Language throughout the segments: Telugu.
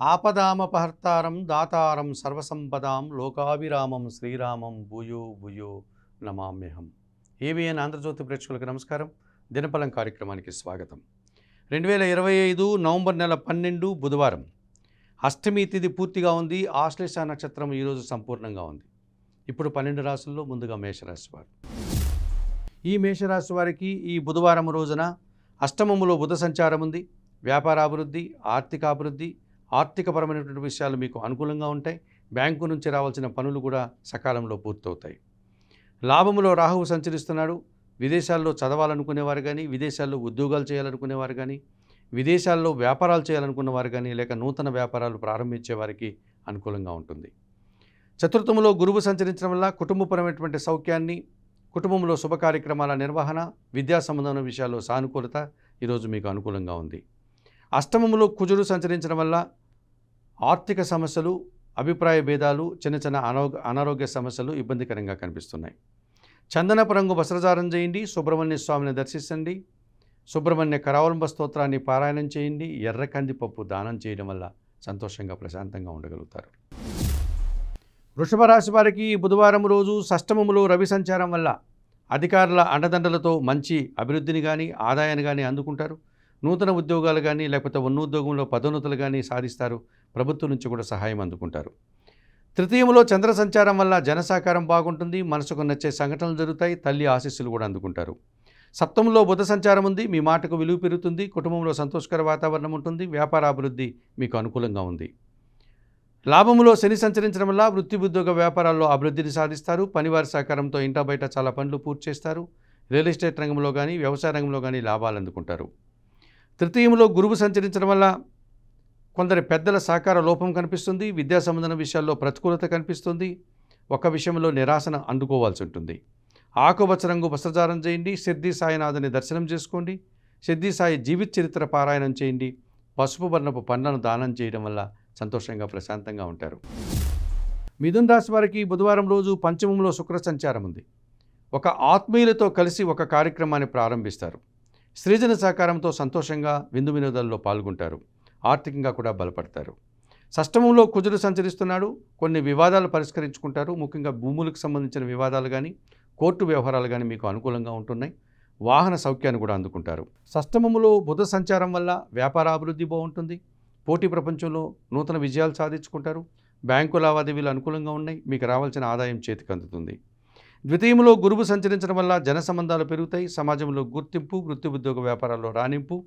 ఆపదామపహర్తారం దాతారం సర్వసంపదాం లోకాభిరామం శ్రీరామం భూయో భూయో నమామ్యహం. ఏబిఎన్ ఆంధ్రజ్యోతి ప్రేక్షకులకు నమస్కారం. దినఫలం కార్యక్రమానికి స్వాగతం. 2025 నవంబర్ నెల 12 బుధవారం. అష్టమి తిథి పూర్తిగా ఉంది. ఆశ్లేష నక్షత్రం ఈరోజు సంపూర్ణంగా ఉంది. ఇప్పుడు 12 రాశుల్లో ముందుగా మేషరాశి వారు. ఈ మేషరాశి వారికి ఈ బుధవారం రోజున అష్టమములో బుధ సంచారం ఉంది. వ్యాపారాభివృద్ధి, ఆర్థికాభివృద్ధి, ఆర్థికపరమైనటువంటి విషయాలు మీకు అనుకూలంగా ఉంటాయి. బ్యాంకు నుంచి రావాల్సిన పనులు కూడా సకాలంలో పూర్తవుతాయి. లాభములో రాహువు సంచరిస్తున్నాడు. విదేశాల్లో చదవాలనుకునేవారు కానీ, విదేశాల్లో ఉద్యోగాలు చేయాలనుకునేవారు కానీ, విదేశాల్లో వ్యాపారాలు చేయాలనుకున్నవారు కానీ, లేక నూతన వ్యాపారాలు ప్రారంభించే వారికి అనుకూలంగా ఉంటుంది. చతుర్థములో గురువు సంచరించడం వల్ల కుటుంబపరమైనటువంటి సౌఖ్యాన్ని, కుటుంబంలో శుభ కార్యక్రమాల నిర్వహణ, విద్యా సంబంధమైన విషయాల్లో సానుకూలత ఈరోజు మీకు అనుకూలంగా ఉంది. అష్టమములో కుజుడు సంచరించడం వల్ల ఆర్థిక సమస్యలు, అభిప్రాయ భేదాలు, చిన్న చిన్న అనారోగ్య సమస్యలు ఇబ్బందికరంగా కనిపిస్తున్నాయి. చందనపు రంగు వస్త్రధారణ చేయండి. సుబ్రహ్మణ్య స్వామిని దర్శించండి. సుబ్రహ్మణ్య కరావలంబ స్తోత్రాన్ని పారాయణం చేయండి. ఎర్ర కందిపప్పు దానం చేయడం వల్ల సంతోషంగా ప్రశాంతంగా ఉండగలుగుతారు. వృషభ రాశి వారికి బుధవారం రోజు షష్టమములో రవి సంచారం వల్ల అధికారుల అండదండలతో మంచి అభివృద్ధిని కానీ, ఆదాయాన్ని కానీ అందుకుంటారు. నూతన ఉద్యోగాలు కానీ, లేకపోతే ఉన్న ఉద్యోగంలో పదోన్నతులు కానీ సాధిస్తారు. ప్రభుత్వం నుంచి కూడా సహాయం అందుకుంటారు. తృతీయములో చంద్ర సంచారం వల్ల జనసాకారం బాగుంటుంది. మనసుకు నచ్చే సంఘటనలు జరుగుతాయి. తల్లి ఆశీస్సులు కూడా అందుకుంటారు. సప్తములో బుధ సంచారం ఉంది. మీ మాటకు విలువ పెరుగుతుంది. కుటుంబంలో సంతోషకర వాతావరణం ఉంటుంది. వ్యాపార అభివృద్ధి మీకు అనుకూలంగా ఉంది. లాభములో శని సంచరించడం వల్ల వృత్తి ఉద్యోగ వ్యాపారాల్లో అభివృద్ధిని సాధిస్తారు. పనివారి సహకారంతో ఇంటా బయట చాలా పనులు పూర్తి చేస్తారు. రియల్ ఎస్టేట్ రంగంలో కానీ, వ్యవసాయ రంగంలో కానీ లాభాలు అందుకుంటారు. తృతీయంలో గురువు సంచరించడం వల్ల కొందరి పెద్దల సహకార లోపం కనిపిస్తుంది. విద్యా సంబంధమైన విషయాల్లో ప్రతికూలత కనిపిస్తుంది. ఒక విషయంలో నిరాశను అందుకోవాల్సి ఉంటుంది. ఆకుపచ్చ రంగు వస్త్రధారణ చేయండి. సిద్ధి సాయినాథుని దర్శనం చేసుకోండి. సిద్ధి సాయి జీవిత చరిత్ర పారాయణం చేయండి. పసుపు వర్ణపు పండ్లను దానం చేయడం వల్ల సంతోషంగా ప్రశాంతంగా ఉంటారు. మిథున రాశి వారికి బుధవారం రోజు పంచమంలో శుక్ర సంచారం ఉంది. ఒక ఆత్మీయులతో కలిసి ఒక కార్యక్రమాన్ని ప్రారంభిస్తారు. సృజన సహకారంతో సంతోషంగా విందు వినోదాల్లో పాల్గొంటారు. ఆర్థికంగా కూడా బలపడతారు. షష్టమంలో కుజుడు సంచరిస్తున్నాడు. కొన్ని వివాదాలు పరిష్కరించుకుంటారు. ముఖ్యంగా భూములకు సంబంధించిన వివాదాలు కానీ, కోర్టు వ్యవహారాలు కానీ మీకు అనుకూలంగా ఉంటున్నాయి. వాహన సౌఖ్యాన్ని కూడా అందుకుంటారు. షష్టమములో బుధ సంచారం వల్ల వ్యాపారాభివృద్ధి బాగుంటుంది. పోటీ ప్రపంచంలో నూతన విజయాలు సాధించుకుంటారు. బ్యాంకు లావాదేవీలు అనుకూలంగా ఉన్నాయి. మీకు రావాల్సిన ఆదాయం చేతికి అందుతుంది. ద్వితీయంలో గురువు సంచరించడం వల్ల జన సంబంధాలు పెరుగుతాయి. సమాజంలో గుర్తింపు, వృత్తి ఉద్యోగ వ్యాపారాల్లో రాణింపు,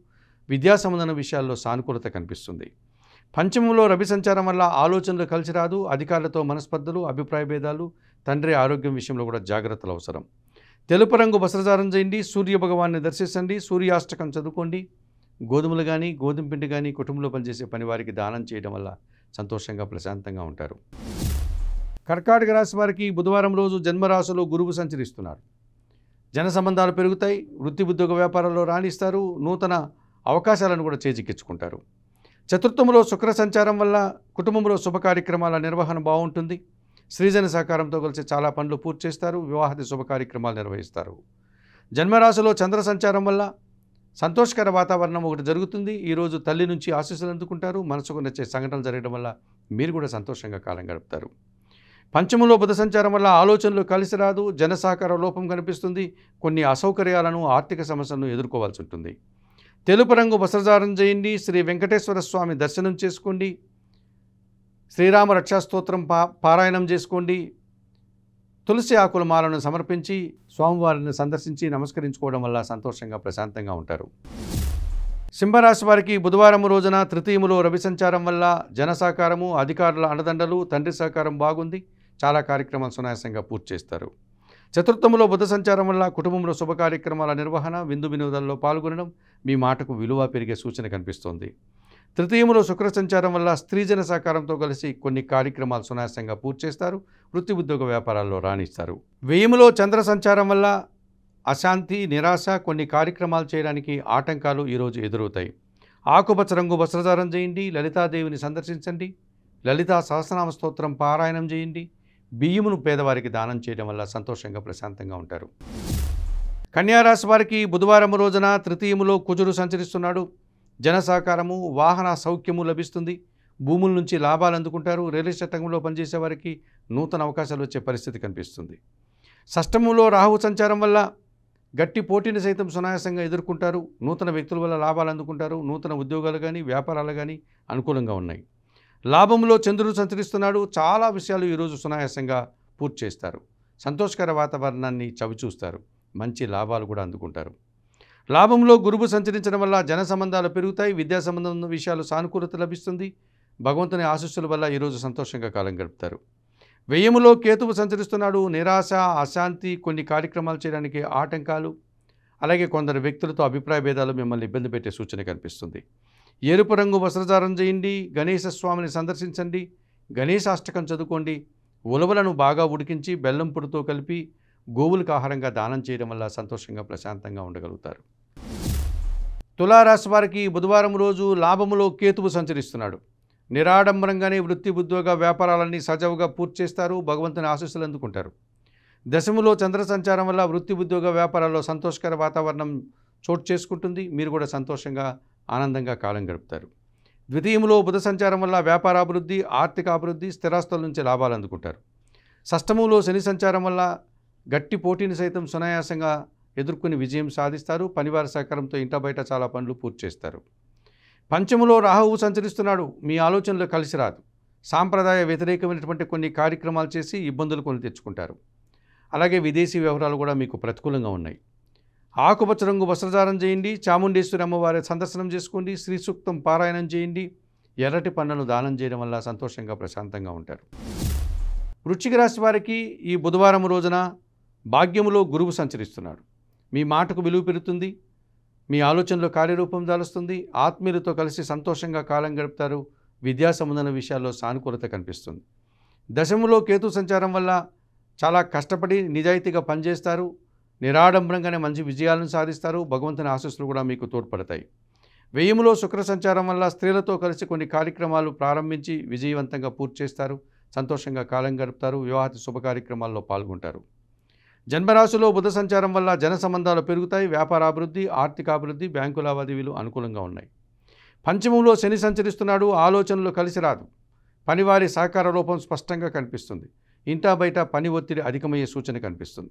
విద్యా సంబంధమైన విషయాల్లో సానుకూలత కనిపిస్తుంది. పంచమంలో రవి సంచారం వల్ల ఆలోచనలు కలిసి రాదు. అధికారులతో మనస్పర్ధలు, అభిప్రాయ భేదాలు, తండ్రి ఆరోగ్యం విషయంలో కూడా జాగ్రత్తలు అవసరం. తెలుపు రంగు వస్త్రధారణ చేయండి. సూర్య భగవాన్ని దర్శించండి. సూర్యాష్టకం చదువుకోండి. గోధుమలు కానీ, గోధుమ పిండి కానీ కుటుంబంలో పనిచేసే పని వారికి దానం చేయడం వల్ల సంతోషంగా ప్రశాంతంగా ఉంటారు. కర్కాటక రాశి వారికి బుధవారం రోజు జన్మరాశిలో గురువు సంచరిస్తున్నారు. జన సంబంధాలు పెరుగుతాయి. వృత్తి ఉద్యోగ వ్యాపారాల్లో రాణిస్తారు. నూతన అవకాశాలను కూడా చేజిక్కించుకుంటారు. చతుర్థములో శుక్ర సంచారం వల్ల కుటుంబంలో శుభ కార్యక్రమాల నిర్వహణ బాగుంటుంది. సృజన సహకారంతో కలిసి చాలా పనులు పూర్తి చేస్తారు. వివాహాది శుభ కార్యక్రమాలు నిర్వహిస్తారు. జన్మరాశిలో చంద్ర సంచారం వల్ల సంతోషకర వాతావరణం ఒకటి జరుగుతుంది. ఈరోజు తల్లి నుంచి ఆశీస్సులు అందుకుంటారు. మనసుకు నచ్చే సంఘటనలు జరగడం వల్ల మీరు కూడా సంతోషంగా కాలం గడుపుతారు. పంచములో బుధ సంచారం వల్ల ఆలోచనలు కలిసి రాదు. జన సహకార లోపం కనిపిస్తుంది. కొన్ని అసౌకర్యాలను, ఆర్థిక సమస్యలను ఎదుర్కోవాల్సి ఉంటుంది. తెలుపు రంగు వస్త్రధారణ చేయండి. శ్రీ వెంకటేశ్వర స్వామి దర్శనం చేసుకోండి. శ్రీరామ రక్షాస్తోత్రం పారాయణం చేసుకోండి. తులసి ఆకుల మాలను సమర్పించి స్వామివారిని సందర్శించి నమస్కరించుకోవడం వల్ల సంతోషంగా ప్రశాంతంగా ఉంటారు. సింహరాశి వారికి బుధవారం రోజున తృతీయములో రవి సంచారం వల్ల జన సహకారము, అధికారుల అండదండలు, తండ్రి సహకారం బాగుంది. చాలా కార్యక్రమాలు సునాయాసంగా పూర్తి చేస్తారు. చతుర్థములో బుధ సంచారం వల్ల కుటుంబంలో శుభ కార్యక్రమాల నిర్వహణ, విందు వినోదాల్లో పాల్గొనడం, మీ మాటకు విలువ పెరిగే సూచన కనిపిస్తోంది. తృతీయములో శుక్ర సంచారం వల్ల స్త్రీజన సహకారంతో కలిసి కొన్ని కార్యక్రమాలు సునాయాసంగా పూర్తి చేస్తారు. వృత్తి ఉద్యోగ వ్యాపారాల్లో రాణిస్తారు. వ్యయములో చంద్ర సంచారం వల్ల అశాంతి, నిరాశ, కొన్ని కార్యక్రమాలు చేయడానికి ఆటంకాలు ఈరోజు ఎదురవుతాయి. ఆకుపచ్చ రంగు వస్త్రధారణ చేయండి. లలితాదేవిని సందర్శించండి. లలితా సహస్రనామ స్తోత్రం పారాయణం చేయండి. బియ్యమును పేదవారికి దానం చేయడం వల్ల సంతోషంగా ప్రశాంతంగా ఉంటారు. కన్యారాశి వారికి బుధవారం రోజున తృతీయములో కుజుడు సంచరిస్తున్నాడు. జన సహకారము, వాహన సౌఖ్యము లభిస్తుంది. భూముల నుంచి లాభాలు అందుకుంటారు. రియల్ ఎస్టేట్ రంగంలో పనిచేసే వారికి నూతన అవకాశాలు వచ్చే పరిస్థితి కనిపిస్తుంది. షష్టమంలో రాహువు సంచారం వల్ల గట్టి పోటీని సైతం సునాయాసంగా ఎదుర్కొంటారు. నూతన వ్యక్తుల వల్ల లాభాలు అందుకుంటారు. నూతన ఉద్యోగాలు కానీ వ్యాపారాలు కానీ అనుకూలంగా ఉన్నాయి. లాభంలో చంద్రుడు సంచరిస్తున్నాడు. చాలా విషయాలు ఈరోజు సునాయాసంగా పూర్తి చేస్తారు. సంతోషకర వాతావరణాన్ని చవిచూస్తారు. మంచి లాభాలు కూడా అందుకుంటారు. లాభంలో గురువు సంచరించడం వల్ల జన సంబంధాలు పెరుగుతాయి. విద్యా సంబంధం విషయాలు సానుకూలత లభిస్తుంది. భగవంతుని ఆశీస్సుల వల్ల ఈరోజు సంతోషంగా కాలం గడుపుతారు. వ్యయములో కేతువు సంచరిస్తున్నాడు. నిరాశ, అశాంతి, కొన్ని కార్యక్రమాలు చేయడానికి ఆటంకాలు, అలాగే కొందరు వ్యక్తులతో అభిప్రాయ భేదాలు మిమ్మల్ని ఇబ్బంది పెట్టే సూచన కనిపిస్తుంది. ఎరుపు రంగు వస్త్రధారణ చేయండి. గణేశ స్వామిని సందర్శించండి. గణేశాష్టకం చదువుకోండి. ఉలవలను బాగా ఉడికించి బెల్లం పొడితో కలిపి గోవులకు ఆహారంగా దానం చేయడం వల్ల సంతోషంగా ప్రశాంతంగా ఉండగలుగుతారు. తులారాశి వారికి బుధవారం రోజు లాభములో కేతువు సంచరిస్తున్నాడు. నిరాడంబరంగానే వృత్తి, ఉద్యోగ, వ్యాపారాలన్నీ సజావుగా పూర్తి చేస్తారు. భగవంతుని ఆశీస్సులు అందుకుంటారు. దశములో చంద్ర సంచారం వల్ల వృత్తి, ఉద్యోగ, వ్యాపారాల్లో సంతోషకర వాతావరణం చోటు చేసుకుంటుంది. మీరు కూడా సంతోషంగా ఆనందంగా కాలం గడుపుతారు. ద్వితీయంలో బుధ సంచారం వల్ల వ్యాపారాభివృద్ధి, ఆర్థిక అభివృద్ధి, స్థిరాస్తుల నుంచి లాభాలు అందుకుంటారు. షష్టమంలో శని సంచారం వల్ల గట్టి పోటీని సైతం సునాయాసంగా ఎదుర్కొని విజయం సాధిస్తారు. పనివారి సహకారంతో ఇంట బయట చాలా పనులు పూర్తి చేస్తారు. పంచములో రాహువు సంచరిస్తున్నాడు. మీ ఆలోచనలు కలిసి రాదు. సాంప్రదాయ వ్యతిరేకమైనటువంటి కొన్ని కార్యక్రమాలు చేసి ఇబ్బందులు కొని తెచ్చుకుంటారు. అలాగే విదేశీ వ్యవహారాలు కూడా మీకు ప్రతికూలంగా ఉన్నాయి. ఆకుపచ్చ రంగు వస్త్రధారణ చేయండి. చాముండేశ్వరి అమ్మవారి సందర్శనం చేసుకోండి. శ్రీ సూక్తం పారాయణం చేయండి. ఎర్రటి పండ్లను దానం చేయడం వల్ల సంతోషంగా ప్రశాంతంగా ఉంటారు. వృశ్చిక రాశి వారికి ఈ బుధవారం రోజున భాగ్యములో గురువు సంచరిస్తున్నాడు. మీ మాటకు విలువ పెరుగుతుంది. మీ ఆలోచనలో కార్యరూపం దాలుస్తుంది. ఆత్మీయులతో కలిసి సంతోషంగా కాలం గడుపుతారు. విద్యా సంబంధమైన విషయాల్లో సానుకూలత కనిపిస్తుంది. దశములో కేతు సంచారం వల్ల చాలా కష్టపడి నిజాయితీగా పనిచేస్తారు. నిరాడంబరంగానే మంచి విజయాలను సాధిస్తారు. భగవంతుని ఆశీస్సులు కూడా మీకు తోడ్పడతాయి. వ్యయములో శుక్ర సంచారం వల్ల స్త్రీలతో కలిసి కొన్ని కార్యక్రమాలు ప్రారంభించి విజయవంతంగా పూర్తి చేస్తారు. సంతోషంగా కాలం గడుపుతారు. వివాహ శుభ కార్యక్రమాల్లో పాల్గొంటారు. జన్మరాశిలో బుధ సంచారం వల్ల జన సంబంధాలు పెరుగుతాయి. వ్యాపారాభివృద్ధి, ఆర్థికాభివృద్ధి, బ్యాంకు లావాదేవీలు అనుకూలంగా ఉన్నాయి. పంచమంలో శని సంచరిస్తున్నాడు. ఆలోచనలు కలిసి రాదు. పనివారి సహకార లోపం స్పష్టంగా కనిపిస్తుంది. ఇంటా బయట పని ఒత్తిడి అధికమయ్యే సూచన కనిపిస్తుంది.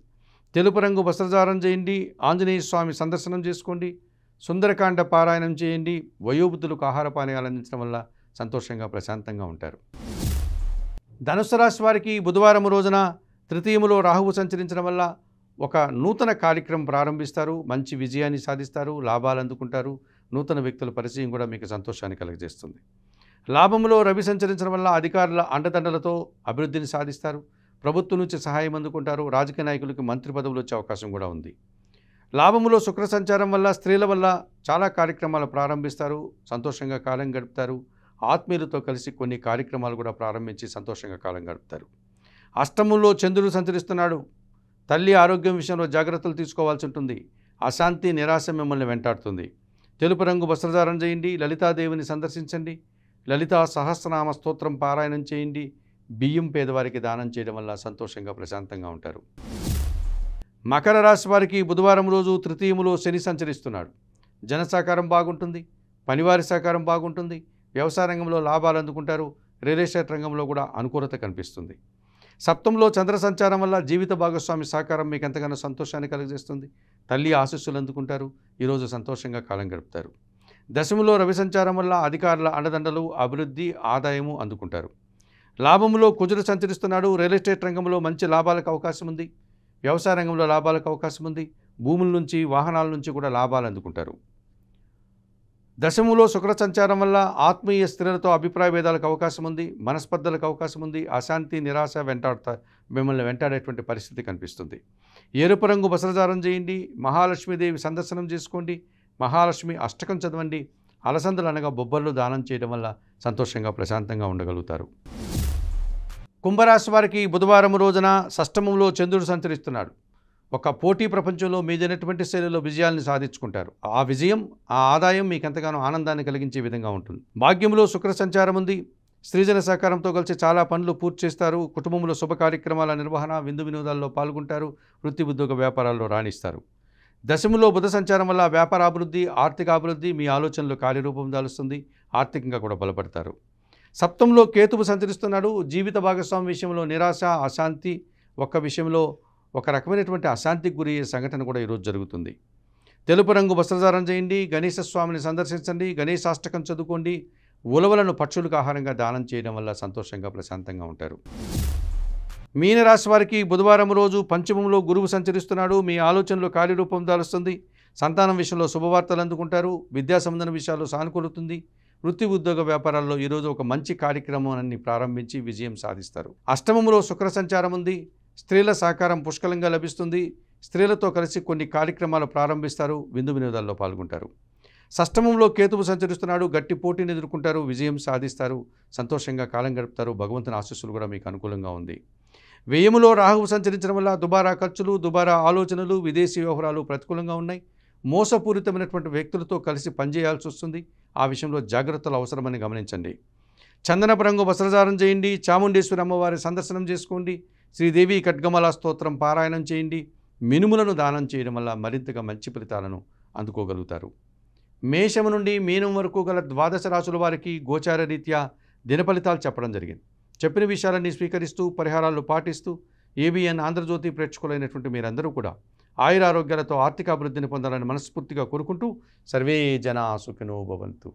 తెలుపు రంగు వస్త్రధారణ చేయండి. ఆంజనేయ స్వామి సందర్శనం చేసుకోండి. సుందరకాండ పారాయణం చేయండి. వయోవృద్ధులకు ఆహార పానీయాలు అందించడం వల్ల సంతోషంగా ప్రశాంతంగా ఉంటారు. ధనుస్సు రాశి వారికి బుధవారం రోజున తృతీయములో రాహువు సంచరించడం వల్ల ఒక నూతన కార్యక్రమం ప్రారంభిస్తారు. మంచి విజయాన్ని సాధిస్తారు. లాభాలు అందుకుంటారు. నూతన వ్యక్తుల పరిచయం కూడా మీకు సంతోషాన్ని కలుగజేస్తుంది. లాభంలో రవి సంచరించడం వల్ల అధికారుల అండదండలతో అభివృద్ధిని సాధిస్తారు. ప్రభుత్వం నుంచి సహాయం అందుకుంటారు. రాజకీయ నాయకులకు మంత్రి పదవులు వచ్చే అవకాశం కూడా ఉంది. లాభంలో శుక్ర సంచారం వల్ల స్త్రీల వల్ల చాలా కార్యక్రమాలు ప్రారంభిస్తారు. సంతోషంగా కాలం గడుపుతారు. ఆత్మీయులతో కలిసి కొన్ని కార్యక్రమాలు కూడా ప్రారంభించి సంతోషంగా కాలం గడుపుతారు. అష్టమంలో చంద్రుడు సంచరిస్తున్నాడు. తల్లి ఆరోగ్యం విషయంలో జాగ్రత్తలు తీసుకోవాల్సి ఉంటుంది. అశాంతి, నిరాశ మిమ్మల్ని వెంటాడుతుంది. తెలుపు రంగు వస్త్రధారణ చేయండి. లలితాదేవిని సందర్శించండి. లలితా సహస్రనామ స్తోత్రం పారాయణం చేయండి. బియ్యం పేదవారికి దానం చేయడం వల్ల సంతోషంగా ప్రశాంతంగా ఉంటారు. మకర రాశి వారికి బుధవారం రోజు తృతీయములో శని సంచరిస్తున్నాడు. జన సహకారం బాగుంటుంది. పనివారి సహకారం బాగుంటుంది. వ్యవసాయ రంగంలో లాభాలు అందుకుంటారు. రియల్ ఎస్టేట్ రంగంలో కూడా అనుకూలత కనిపిస్తుంది. సప్తంలో చంద్ర సంచారం వల్ల జీవిత భాగస్వామి సహకారం మీకు ఎంతగానో సంతోషాన్ని కలుగజేస్తుంది. తల్లి ఆశీస్సులు అందుకుంటారు. ఈరోజు సంతోషంగా కాలం గడుపుతారు. దశములో రవి సంచారం వల్ల అధికారుల అండదండలు, అభివృద్ధి, ఆదాయము అందుకుంటారు. లాభంలో కుజుడు సంచరిస్తున్నాడు. రియల్ ఎస్టేట్ రంగంలో మంచి లాభాలకు అవకాశం ఉంది. వ్యవసాయ రంగంలో లాభాలకు అవకాశం ఉంది. భూముల నుంచి, వాహనాల నుంచి కూడా లాభాలు అందుకుంటారు. దశములో శుక్ర సంచారం వల్ల ఆత్మీయ స్త్రీలతో అభిప్రాయ భేదాలకు అవకాశం ఉంది. మనస్పర్ధలకు అవకాశం ఉంది. అశాంతి, నిరాశ మిమ్మల్ని వెంటాడేటువంటి పరిస్థితి కనిపిస్తుంది. ఎరుపు రంగు వస్త్రధారణ చేయండి. మహాలక్ష్మీదేవి సందర్శనం చేసుకోండి. మహాలక్ష్మి అష్టకం చదవండి. అలసందలు అనగా బొబ్బర్లు దానం చేయడం వల్ల సంతోషంగా ప్రశాంతంగా ఉండగలుగుతారు. కుంభరాశి వారికి బుధవారం రోజున షష్టమంలో చంద్రుడు సంచరిస్తున్నాడు. ఒక పోటీ ప్రపంచంలో మీదైనటువంటి శైలిలో విజయాల్ని సాధించుకుంటారు. ఆ విజయం, ఆ ఆదాయం మీకు ఎంతగానో ఆనందాన్ని కలిగించే విధంగా ఉంటుంది. భాగ్యంలో శుక్ర సంచారం ఉంది. స్త్రీజన సహకారంతో కలిసి చాలా పనులు పూర్తి చేస్తారు. కుటుంబంలో శుభ కార్యక్రమాల నిర్వహణ, విందు వినోదాల్లో పాల్గొంటారు. వృత్తి, ఉద్యోగ, వ్యాపారాల్లో రాణిస్తారు. దశములో బుధ సంచారం వల్ల వ్యాపారాభివృద్ధి, ఆర్థికాభివృద్ధి, మీ ఆలోచనలు కార్యరూపం దాలుస్తుంది. ఆర్థికంగా కూడా బలపడతారు. సప్తంలో కేతువు సంచరిస్తున్నాడు. జీవిత భాగస్వామి విషయంలో నిరాశ, అశాంతి, ఒక విషయంలో ఒక రకమైనటువంటి అశాంతికి గురి అయ్యే సంఘటన కూడా ఈరోజు జరుగుతుంది. తెలుపు రంగు వస్త్రధారణ చేయండి. గణేశ స్వామిని సందర్శించండి. గణేశాష్టకం చదువుకోండి. ఉలవలను పక్షులకు ఆహారంగా దానం చేయడం వల్ల సంతోషంగా ప్రశాంతంగా ఉంటారు. మీనరాశి వారికి బుధవారం రోజు పంచమంలో గురువు సంచరిస్తున్నాడు. మీ ఆలోచనలు కార్యరూపం దాలుస్తుంది. సంతానం విషయంలో శుభవార్తలు అందుకుంటారు. విద్యా సంబంధ విషయాల్లో సానుకూలతుంది. వృత్తి ఉద్యోగ వ్యాపారాల్లో ఈరోజు ఒక మంచి కార్యక్రమాన్ని ప్రారంభించి విజయం సాధిస్తారు. అష్టమంలో శుక్ర సంచారం ఉంది. స్త్రీల సహకారం పుష్కలంగా లభిస్తుంది. స్త్రీలతో కలిసి కొన్ని కార్యక్రమాలు ప్రారంభిస్తారు. విందు వినోదాల్లో పాల్గొంటారు. షష్టమంలో కేతువు సంచరిస్తున్నాడు. గట్టి పోటీని ఎదుర్కొంటారు. విజయం సాధిస్తారు. సంతోషంగా కాలం గడుపుతారు. భగవంతుని ఆశీస్సులు కూడా మీకు అనుకూలంగా ఉంది. వ్యయములో రాహువు సంచరించడం వల్ల దుబారా ఖర్చులు, దుబారా ఆలోచనలు, విదేశీ వ్యవహారాలు ప్రతికూలంగా ఉన్నాయి. మోసపూరితమైనటువంటి వ్యక్తులతో కలిసి పనిచేయాల్సి వస్తుంది. ఆ విషయంలో జాగ్రత్తలు అవసరమని గమనించండి. చందనపు రంగు వస్త్రధారణ చేయండి. చాముండేశ్వరి అమ్మవారి సందర్శనం చేసుకోండి. శ్రీదేవి ఖడ్గమాల స్తోత్రం పారాయణం చేయండి. మినుములను దానం చేయడం వల్ల మరింతగా మంచి ఫలితాలను అందుకోగలుగుతారు. మేషము నుండి మీనం వరకు గల ద్వాదశ రాశుల వారికి గోచార రీత్యా దిన ఫలితాలు చెప్పడం జరిగింది. చెప్పిన విషయాలన్నీ స్వీకరిస్తూ పరిహారాలు పాటిస్తూ ఏబిఎన్ ఆంధ్రజ్యోతి ప్రేక్షకులైనటువంటి మీరందరూ కూడా ఆయురారోగ్యాలతో ఆర్థిక అభివృద్ధిని పొందాలని మనస్ఫూర్తిగా కోరుకుంటూ సర్వే జనా సుఖినో భవంతు.